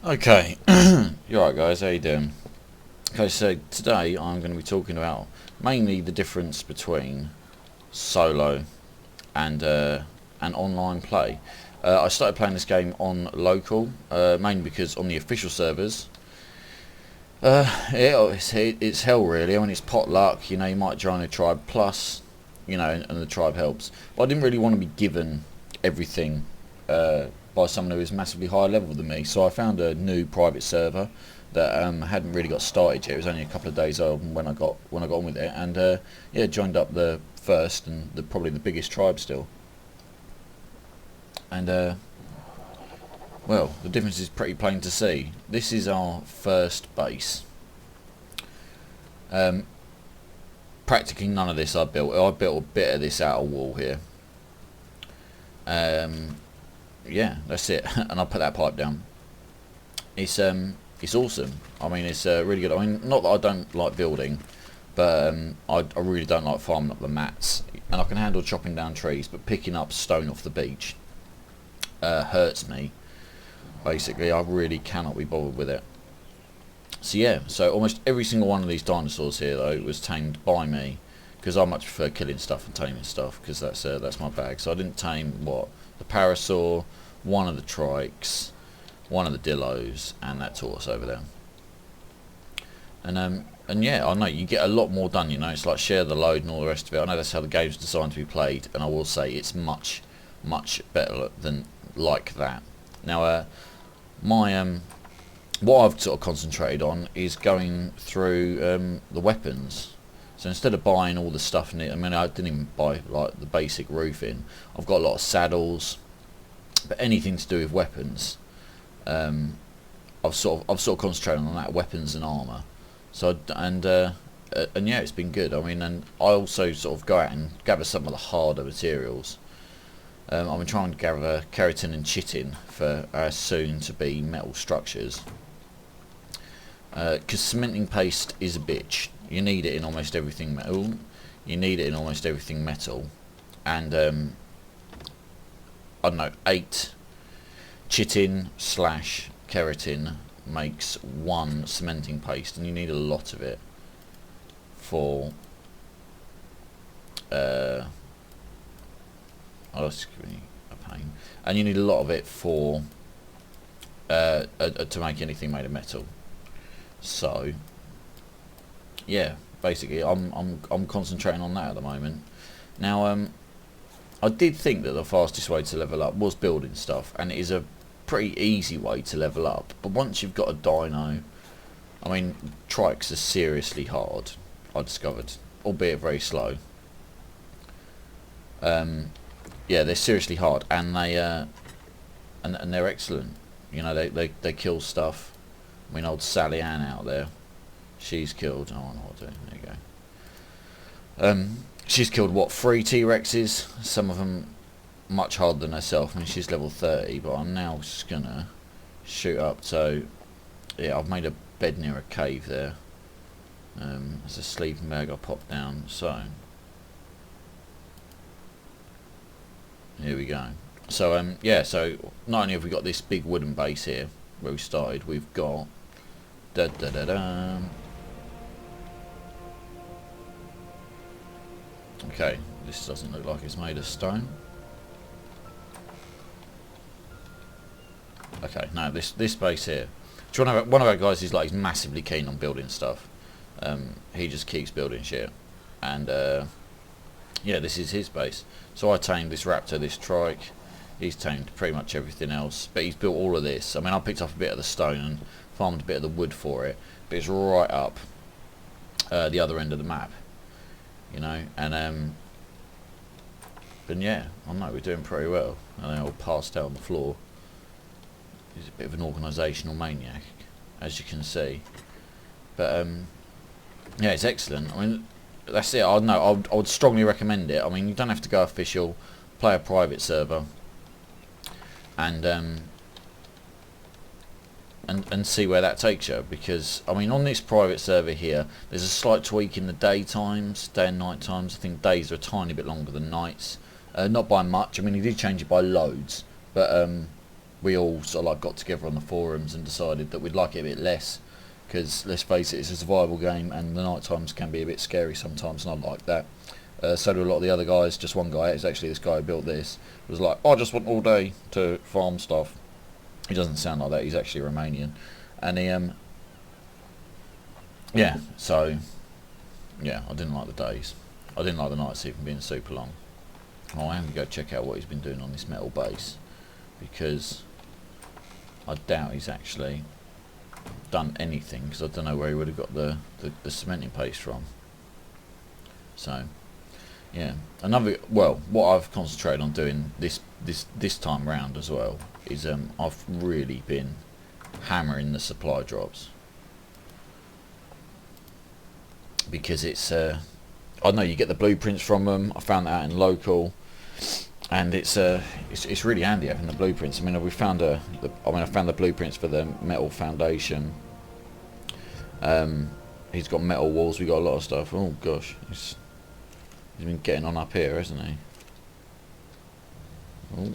Okay, you alright guys, how you doing? Okay, so today I'm going to be talking about mainly the difference between solo and online play. I started playing this game on local, mainly because on the official servers, it's hell really. I mean, it's potluck, you know, you might join a tribe plus, you know, and the tribe helps. But I didn't really want to be given everything by someone who was massively higher level than me, so I found a new private server that hadn't really got started yet. It was only a couple of days old when I got on with it, and yeah, joined up the first and probably the biggest tribe still. And well, the difference is pretty plain to see. This is our first base. Practically none of this I built. I built a bit of this outer wall here. Yeah, that's it. And I put that pipe down. It's awesome. I mean, it's really good. I mean, not that I don't like building, but I really don't like farming up the mats. And I can handle chopping down trees, but picking up stone off the beach hurts me. Basically, I really cannot be bothered with it. So yeah, so almost every single one of these dinosaurs here though was tamed by me, because I much prefer killing stuff and taming stuff, because that's my bag. So I didn't tame the parasaur, one of the trikes, one of the dillos, and that tortoise over there. And yeah, I know you get a lot more done. You know, it's like share the load and all the rest of it. I know that's how the game's designed to be played, and I will say it's much better than like that. Now, my what I've sort of concentrated on is going through the weapons. So instead of buying all the stuff in it, I mean, I didn't even buy like the basic roofing. I've got a lot of saddles, but anything to do with weapons, I've sort of concentrated on that, weapons and armour. So and yeah, it's been good. I mean, and I also sort of go out and gather some of the harder materials. I've been trying to gather keratin and chitin for our soon to be metal structures. Because cementing paste is a bitch. You need it in almost everything metal. You need it in almost everything metal. And I don't know, 8 chitin / keratin makes 1 cementing paste, and you need a lot of it for oh, that's really a pain. And you need a lot of it for to make anything made of metal. So yeah, basically I'm concentrating on that at the moment. Now I did think that the fastest way to level up was building stuff, and it is a pretty easy way to level up. But once you've got a dino, I mean, trikes are seriously hard, I discovered, albeit very slow. Yeah, they're seriously hard, and they and they're excellent. You know, they kill stuff. I mean, old Sally Ann out there, she's killed. Oh, I know what to do. There you go. She's killed what, 3 T-Rexes? Some of them much harder than herself. I mean, she's level 30, but I'm now just gonna shoot up. So yeah, I've made a bed near a cave there. There's a sleeping bag I popped down. So here we go. So yeah, so not only have we got this big wooden base here where we started, we've got okay, this doesn't look like it's made of stone. Okay, no, this base here. One of our guys is like, he's massively keen on building stuff. He just keeps building shit, and yeah, this is his base. So I tamed this raptor, this trike. He's tamed pretty much everything else, but he's built all of this. I mean, I picked up a bit of the stone and farmed a bit of the wood for it, but it's right up the other end of the map, you know. And but yeah, I know we're doing pretty well. And they all passed out on the floor. He's a bit of an organisational maniac, as you can see. But yeah, it's excellent. I mean, that's it. I know. I would strongly recommend it. I mean, you don't have to go official. Play a private server. And see where that takes you, because I mean, on this private server here, there's a slight tweak in the day and night times. I think days are a tiny bit longer than nights, not by much. I mean, he did change it by loads, but we all sort of like got together on the forums and decided that we'd like it a bit less, because let's face it, it's a survival game and the night times can be a bit scary sometimes, and I like that. So do a lot of the other guys. Just one guy, it's actually this guy who built this, was like, I just want all day to farm stuff. He doesn't sound like that, he's actually Romanian. And he, yeah, so, yeah, I didn't like the days. I didn't like the nights even being super long. Oh, I am going to go check out what he's been doing on this metal base, because I doubt he's actually done anything, because I don't know where he would have got the cementing paste from. So, yeah, well, what I've concentrated on doing this time round as well is I've really been hammering the supply drops, because it's I know you get the blueprints from them. I found that out in local, and it's really handy having the blueprints. I mean, I found the blueprints for the metal foundation. He's got metal walls. We got a lot of stuff. Oh gosh, he's been getting on up here, hasn't he? Oh,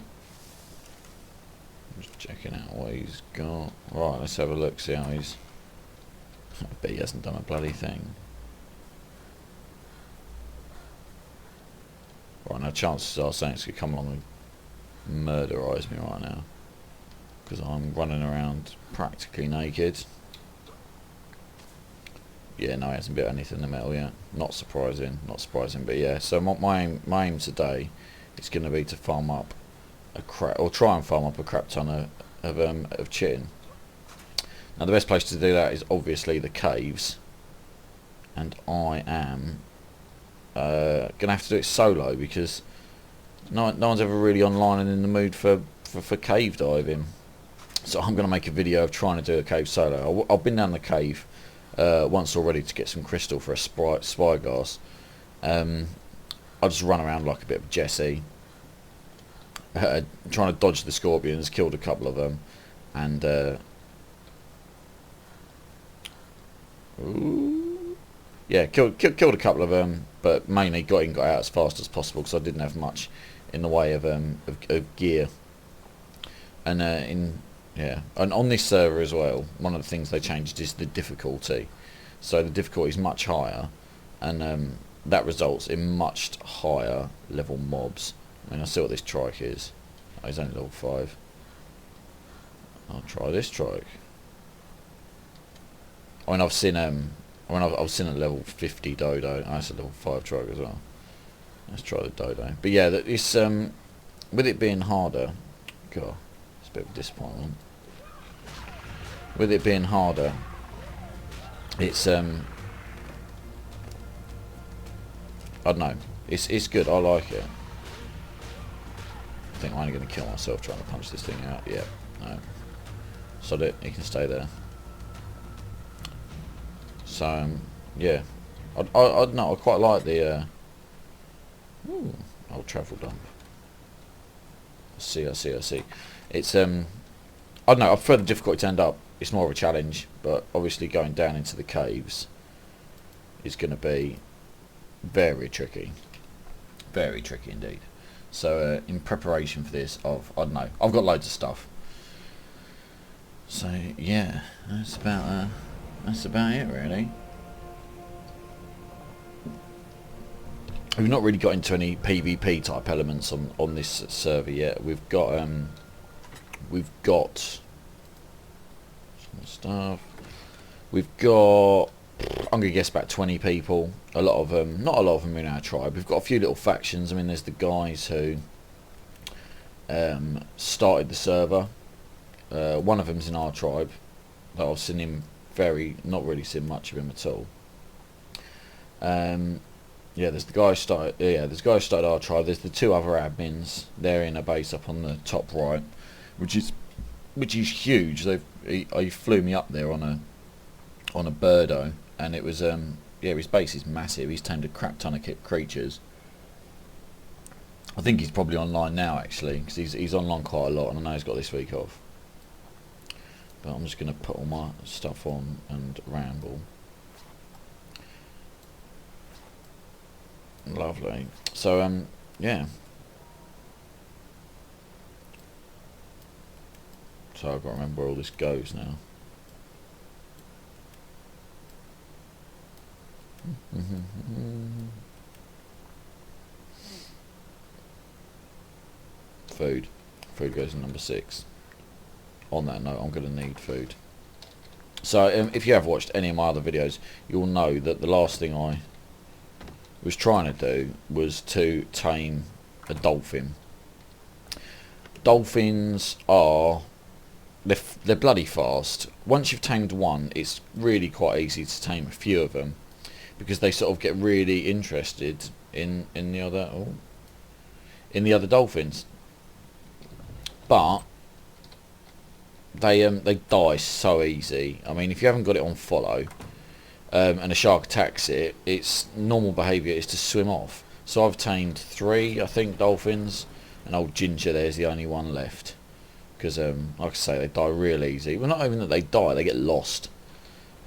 just checking out what he's got. Right, let's have a look. See how he's. I bet he hasn't done a bloody thing. Right, now chances are Saints could come along and murderise me right now, because I'm running around practically naked. Yeah, no, he hasn't built anything in the metal yet. Not surprising, but yeah. So my aim today is going to be to farm up try and farm up a crap ton of chitin. Now the best place to do that is obviously the caves, and I am gonna have to do it solo, because no one's ever really online and in the mood for cave diving. So I'm gonna make a video of trying to do a cave solo. I've been down the cave once already to get some crystal for a spyglass. I just run around like a bit of Jesse, trying to dodge the scorpions. Killed a couple of them, and yeah, killed a couple of them, but mainly got out as fast as possible, because I didn't have much in the way of gear. And and on this server as well, one of the things they changed is the difficulty. So the difficulty is much higher, and that results in much higher level mobs. I mean, I see what this trike is. Oh, he's only level 5. I'll try this trike. I mean, I've seen I've seen a level 50 dodo. Oh, that's a level 5 trike as well. Let's try the dodo. But yeah, it's with it being harder. God, it's a bit of a disappointment. With it being harder, it's I don't know. It's good. I like it. I think I'm only going to kill myself trying to punch this thing out. Yeah, no. Sod it. He can stay there. So yeah, I no, I quite like the old travel dump. I see. It's I don't know. I prefer the difficulty to end up. It's more of a challenge, but obviously going down into the caves is going to be very tricky indeed. So in preparation for this, I don't know. I've got loads of stuff. So yeah, that's about it really. We've not really got into any PvP type elements on this server yet. We've got some stuff. We've got, I'm gonna guess, about 20 people. A lot of them, not a lot of them in our tribe. We've got a few little factions. I mean, there's the guys who started the server. One of them's in our tribe. I've seen him not really seen much of him at all. Yeah, there's the guy who started. Yeah, there's the guy who started our tribe. There's the 2 other admins. They're in a base up on the top right, which is huge. He flew me up there on a birdo, and it was yeah, his base is massive. He's tamed a crap ton of creatures. I think he's probably online now actually, because he's online quite a lot, and I know he's got this week off. But I'm just going to put all my stuff on and ramble. Lovely. So yeah. So I've got to remember where all this goes now. Food. Food goes in number 6. On that note, I'm going to need food. So if you have watched any of my other videos, you'll know that the last thing I was trying to do was to tame a dolphin. Dolphins are... They're bloody fast. Once you've tamed one, it's really quite easy to tame a few of them, because they sort of get really interested in the other dolphins. But they die so easy. I mean, if you haven't got it on follow, and a shark attacks it, its normal behaviour is to swim off. So I've tamed 3, I think, dolphins, and old Ginger there's the only one left. Because, like I say, they die real easy. Well, not even that they die, they get lost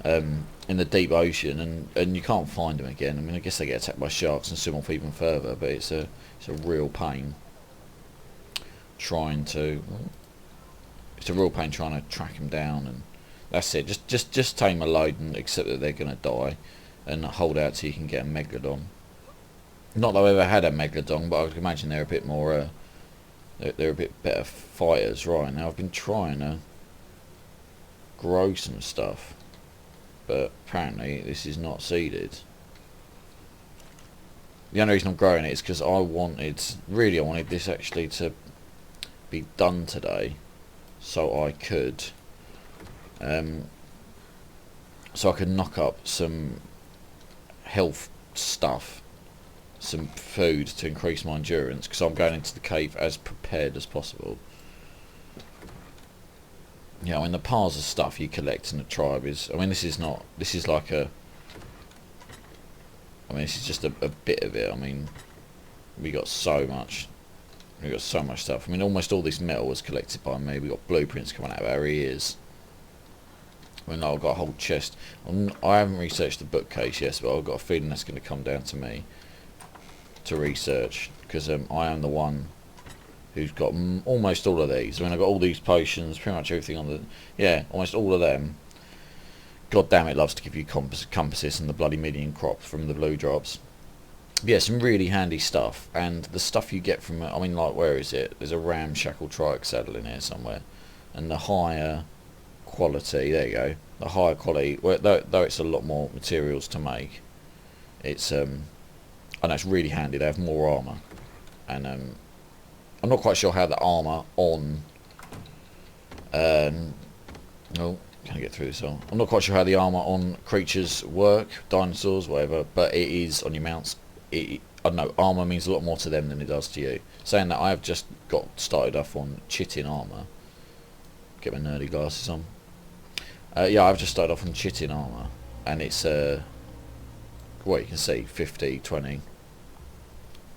in the deep ocean, and you can't find them again. I mean, I guess they get attacked by sharks and swim off even further, but it's a real pain trying to... It's a real pain trying to track them down, and that's it. Just tame a load and accept that they're going to die, and hold out till you can get a megalodon. Not that I've ever had a megalodon, but I can imagine they're a bit more... They're a bit better fighters. Right, now I've been trying to grow some stuff, but apparently this is not seeded. The only reason I'm growing it is because I wanted this actually to be done today, so I could knock up some health stuff, some food to increase my endurance, because I'm going into the cave as prepared as possible. Yeah, I mean, the piles of stuff you collect in the tribe is... I mean, this is like a... I mean, this is just a bit of it. I mean, we got so much stuff. I mean, almost all this metal was collected by me. We got blueprints coming out of our ears. I mean, I've got a whole chest. I haven't researched the bookcase yet, but I've got a feeling that's going to come down to me to research, because I am the one who's got almost all of these. I mean, I've got all these potions, pretty much everything on the... Yeah, almost all of them. God damn, it loves to give you compasses and the bloody million crops from the blue drops. But yeah, some really handy stuff, and the stuff you get from... I mean, like, where is it? There's a ramshackle trike saddle in here somewhere, and the higher quality... There you go. The higher quality... Well, though it's a lot more materials to make, it's... I know it's really handy. They have more armour, and I'm not quite sure how the armour on... oh, can I get through this all? I'm not quite sure how the armour on creatures work, dinosaurs, whatever, but it is on your mounts. I don't know, armour means a lot more to them than it does to you. Saying that, I have just got started off on chitin armour. Get my nerdy glasses on. Yeah, I've just started off on chitin armour, and it's... well, you can see 50, 20.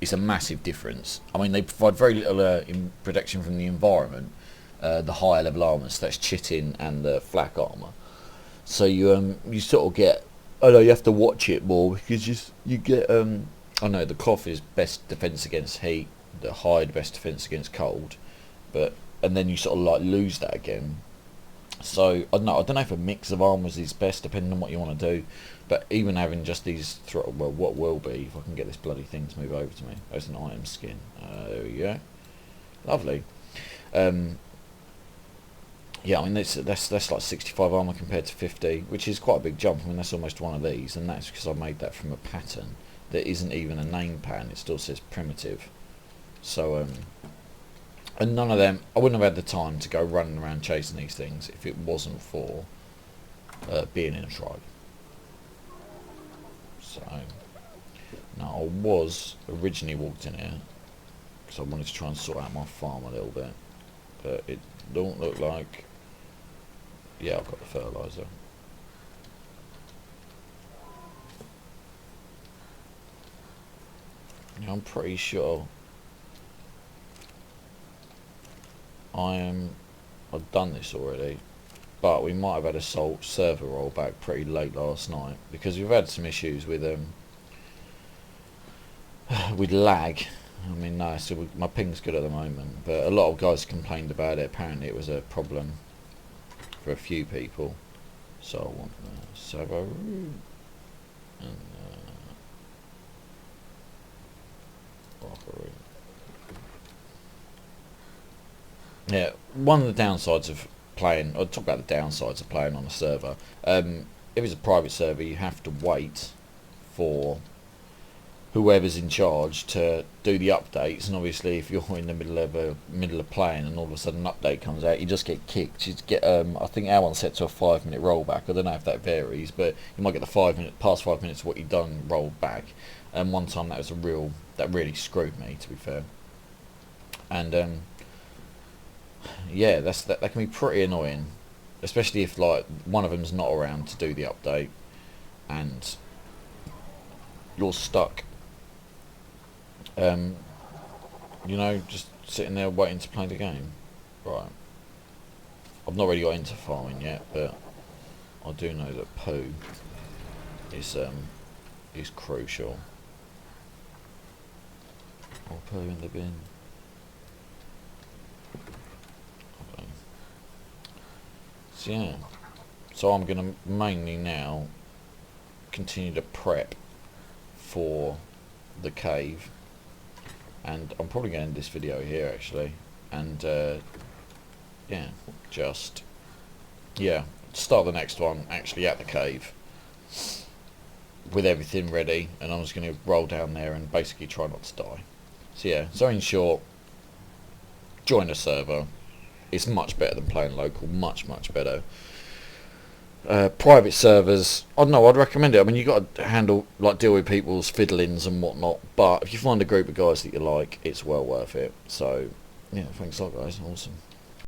It's a massive difference. I mean, they provide very little in protection from the environment. The higher level armour, so that's chitin and the flak armour. So you sort of get... I know you have to watch it more, because you get... I know the cloth is best defence against heat, the hide best defence against cold, and then you sort of like lose that again. So I don't know if a mix of armours is best, depending on what you want to do. But even having just these, well, what will be, if I can get this bloody thing to move over to me. There's an item skin. There we go. Lovely. Yeah, I mean, that's like 65 armour compared to 50, which is quite a big jump. I mean, that's almost one of these, and that's because I made that from a pattern that isn't even a name pattern. It still says primitive. So, and none of them, I wouldn't have had the time to go running around chasing these things if it wasn't for being in a tribe. So, now I was originally walked in here because I wanted to try and sort out my farm a little bit, but it don't look like... Yeah, I've got the fertiliser. Yeah, I'm pretty sure I've done this already, but we might have had a server roll back pretty late last night, because we've had some issues with lag I mean, no, still, my ping's good at the moment, but a lot of guys complained about it. Apparently it was a problem for a few people. So I want the server room and room. Yeah, one of the downsides of playing, I'll talk about the downsides of playing on a server. If it's a private server, you have to wait for whoever's in charge to do the updates, and obviously if you're in the middle of playing and all of a sudden an update comes out, you just get kicked. You get I think our one's set to a 5-minute rollback. I don't know if that varies, but you might get the past 5 minutes of what you've done rolled back. And one time that really screwed me, to be fair. And yeah, that can be pretty annoying, especially if like one of them's not around to do the update and you're stuck. You know, just sitting there waiting to play the game. Right. I've not really got into farming yet, but I do know that poo is crucial. I'll poo in the bin. Okay. So yeah. So I'm gonna mainly now continue to prep for the cave, and I'm probably going to end this video here actually, and start the next one actually at the cave with everything ready, and I'm just going to roll down there and basically try not to die. So yeah, so in short, join a server. It's much better than playing local, much better. Private servers, I don't know, I'd recommend it. I mean, you got to deal with people's fiddlings and whatnot, but if you find a group of guys that you like, it's well worth it. So yeah, thanks a lot guys, awesome.